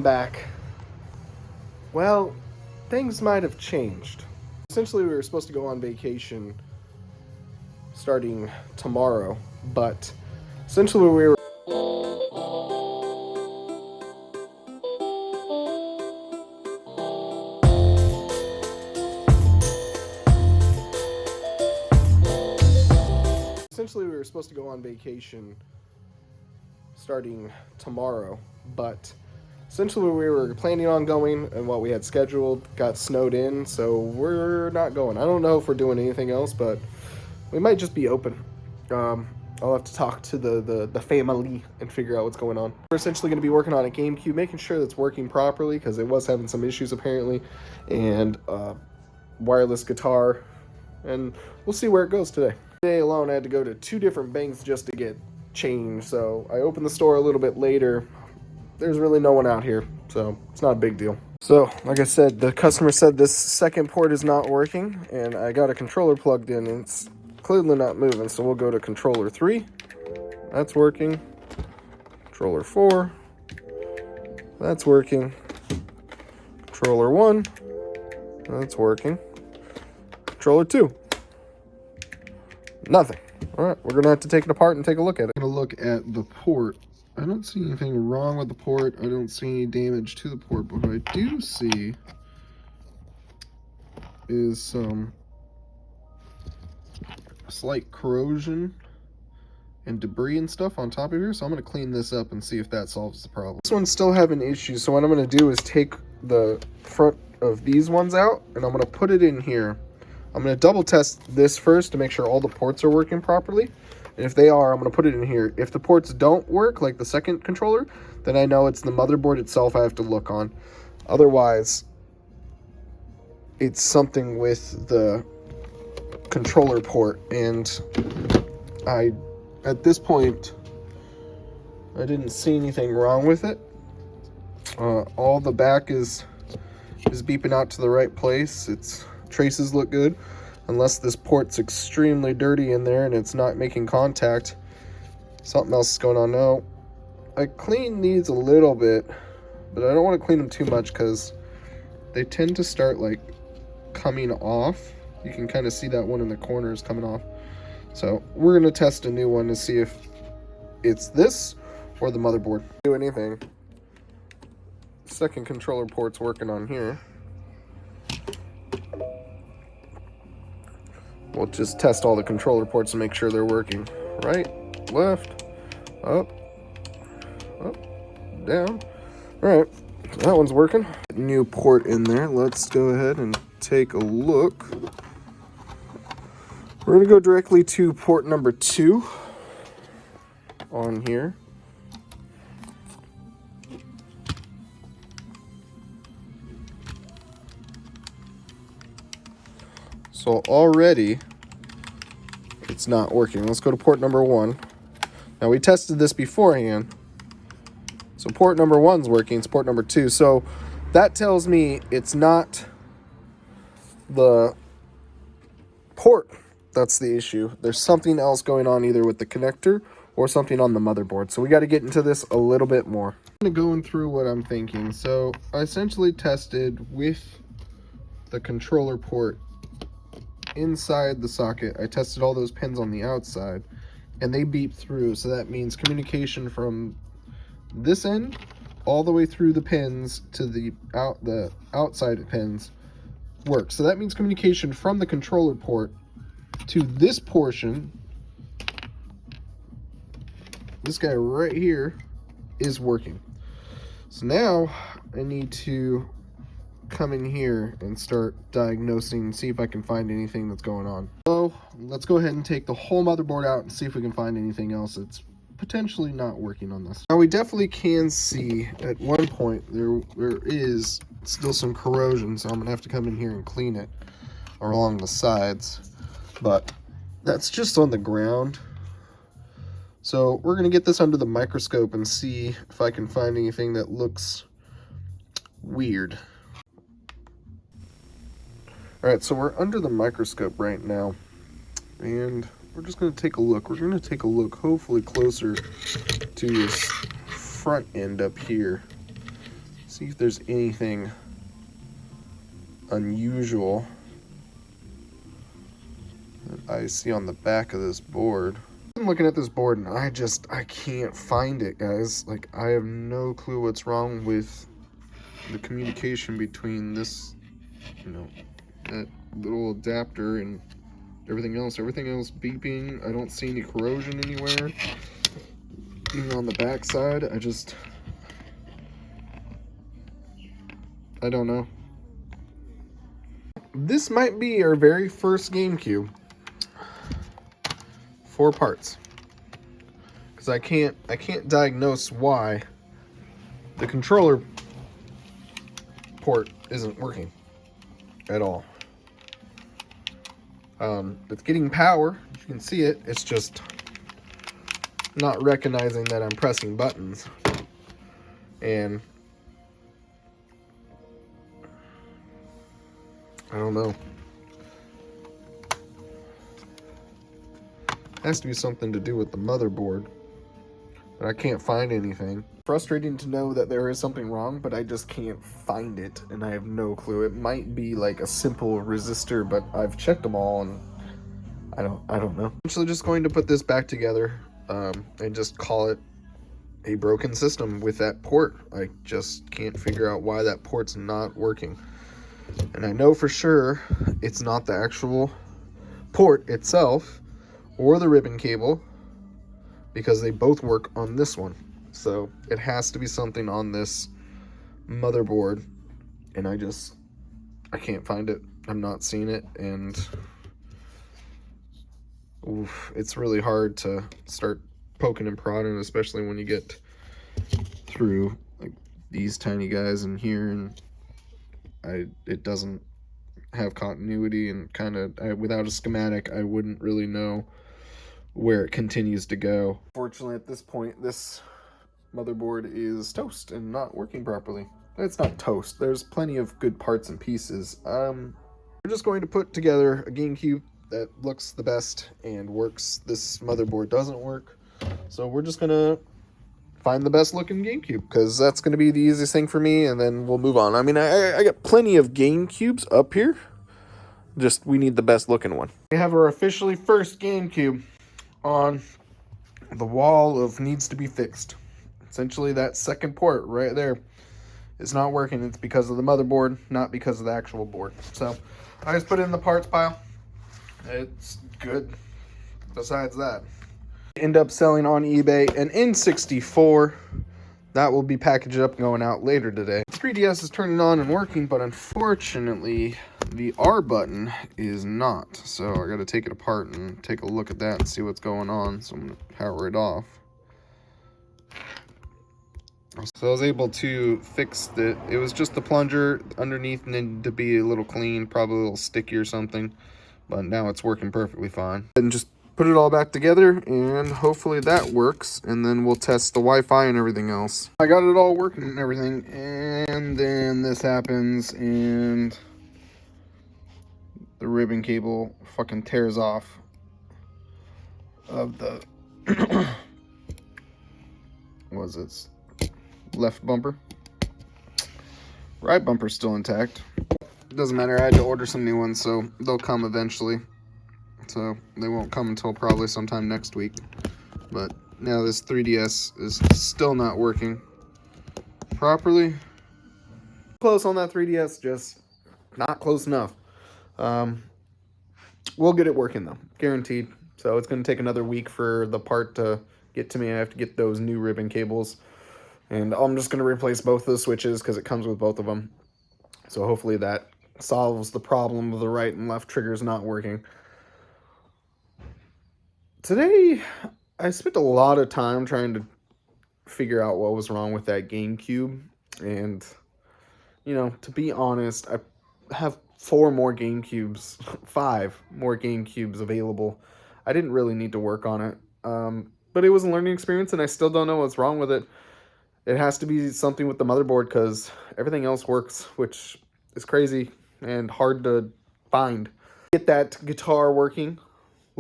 back. Well, things might have changed. Essentially, we were supposed to go on vacation starting tomorrow, but essentially we were supposed to go on vacation starting tomorrow, but essentially we were planning on going, and what we had scheduled got snowed in, so we're not going. I don't know if we're doing anything else, but we might just be open. I'll have to talk to the family and figure out what's going on. We're essentially going to be working on a GameCube, making sure that's working properly, because it was having some issues apparently, and wireless guitar, and we'll see where it goes today. Today alone, I had to go to 2 different banks just to get change, so I opened the store a little bit later. There's really no one out here, so it's not a big deal. So, like I said, the customer said this second port is not working, and I got a controller plugged in, and it's clearly not moving, so we'll go to controller 3. That's working. Controller 4. That's working. Controller 1. That's working. Controller 2. Nothing. Alright, we're going to have to take it apart and take a look at it. I'm going to look at the port. I don't see anything wrong with the port. I don't see any damage to the port, but what I do see is some slight corrosion and debris and stuff on top of here, so I'm going to clean this up and see if that solves the problem. This one's still having issues, so what I'm going to do is take the front of these ones out, and I'm going to put it in here. I'm going to double test this first to make sure all the ports are working properly. And if they are, I'm going to put it in here. If the ports don't work, like the second controller, then I know it's the motherboard itself I have to look on. Otherwise, it's something with the controller port. And at this point, I didn't see anything wrong with it. All the back is beeping out to the right place. Its traces look good. Unless this port's extremely dirty in there and it's not making contact, something else is going on. Now, I clean these a little bit, but I don't want to clean them too much because they tend to start like coming off. You can kind of see that one in the corner is coming off. So we're going to test a new one to see if it's this or the motherboard. Do anything. Second controller port's working on here. We'll just test all the controller ports and make sure they're working. Right, left, up, down. All right, that one's working. New port in there. Let's go ahead and take a look. We're gonna go directly to port number 2 on here. So already it's not working. Let's go to port number 1. Now we tested this beforehand. So port number 1's working, it's port number 2. So that tells me it's not the port that's the issue. There's something else going on either with the connector or something on the motherboard. So we got to get into this a little bit more. I'm going through what I'm thinking. So I essentially tested with the controller port inside the socket. I tested all those pins on the outside and they beep through, so that means communication from this end all the way through the pins to the outside pins works. So that means communication from the controller port to this portion, this guy right here, is working. So now I need to come in here and start diagnosing and see if I can find anything that's going on. So let's go ahead and take the whole motherboard out and see if we can find anything else that's potentially not working on this. Now we definitely can see at one point there is still some corrosion, so I'm gonna have to come in here and clean it along the sides, but that's just on the ground. So we're gonna get this under the microscope and see if I can find anything that looks weird. Alright, so we're under the microscope right now, and we're just going to take a look. We're going to take a look hopefully closer to this front end up here. See if there's anything unusual that I see on the back of this board. I'm looking at this board and I can't find it, guys. Like, I have no clue what's wrong with the communication between this, that little adapter and everything else. Everything else beeping. I don't see any corrosion anywhere. Even on the back side, I don't know. This might be our very first GameCube. 4 parts. Because I can't diagnose why the controller port isn't working at all. It's getting power. You can see it. It's just not recognizing that I'm pressing buttons. And I don't know. Has to be something to do with the motherboard, but I can't find anything. Frustrating to know that there is something wrong, but I just can't find it, and I have no clue. It might be like a simple resistor, but I've checked them all, and I don't know. I'm actually just going to put this back together, and just call it a broken system with that port. I just can't figure out why that port's not working. And I know for sure it's not the actual port itself or the ribbon cable, because they both work on this one. So it has to be something on this motherboard, and I can't find it. I'm not seeing it, and it's really hard to start poking and prodding, especially when you get through like these tiny guys in here, and it doesn't have continuity, and without a schematic I wouldn't really know where it continues to go. Fortunately, at this point, this motherboard is toast and not working properly. It's not toast. There's plenty of good parts and pieces. We're just going to put together a GameCube that looks the best and works. This motherboard doesn't work, so we're just gonna find the best looking GameCube, because that's gonna be the easiest thing for me, and then we'll move on. I mean, I got plenty of GameCubes up here. Just, we need the best looking one. We have our officially first GameCube on the wall of needs to be fixed. Essentially, that second port right there is not working. It's because of the motherboard, not because of the actual board. So I just put it in the parts pile. It's good. Besides that, end up selling on eBay an N64 that will be packaged up and going out later today. 3DS is turning on and working, but unfortunately the R button is not. So I got to take it apart and take a look at that and see what's going on. So I'm going to power it off. So I was able to fix it. It was just the plunger underneath needed to be a little clean, probably a little sticky or something, but now it's working perfectly fine. And just put it all back together, and hopefully that works, and then we'll test the Wi-Fi and everything else. I got it all working and everything, and then this happens, and the ribbon cable fucking tears off of the was it left bumper. Right bumper's still intact. It doesn't matter, I had to order some new ones, so they'll come eventually. So they won't come until probably sometime next week. But now this 3DS is still not working properly. Close on that 3DS, just not close enough. We'll get it working though, guaranteed. So it's going to take another week for the part to get to me. I have to get those new ribbon cables, and I'm just going to replace both the switches because it comes with both of them. So hopefully that solves the problem of the right and left triggers not working. Today, I spent a lot of time trying to figure out what was wrong with that GameCube. And, you know, to be honest, I have 5 more GameCubes available. I didn't really need to work on it. But it was a learning experience, and I still don't know what's wrong with it. It has to be something with the motherboard, because everything else works, which is crazy and hard to find. Get that guitar working.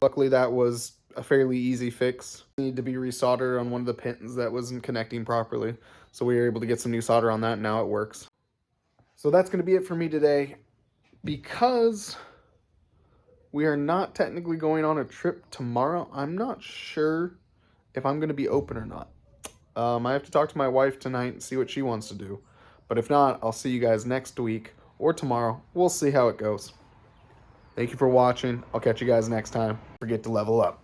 Luckily, that was a fairly easy fix. It needed to be resoldered on one of the pins that wasn't connecting properly. So we were able to get some new solder on that, and now it works. So that's going to be it for me today. Because we are not technically going on a trip tomorrow, I'm not sure if I'm going to be open or not. I have to talk to my wife tonight and see what she wants to do. But if not, I'll see you guys next week or tomorrow. We'll see how it goes. Thank you for watching. I'll catch you guys next time. Don't forget to level up.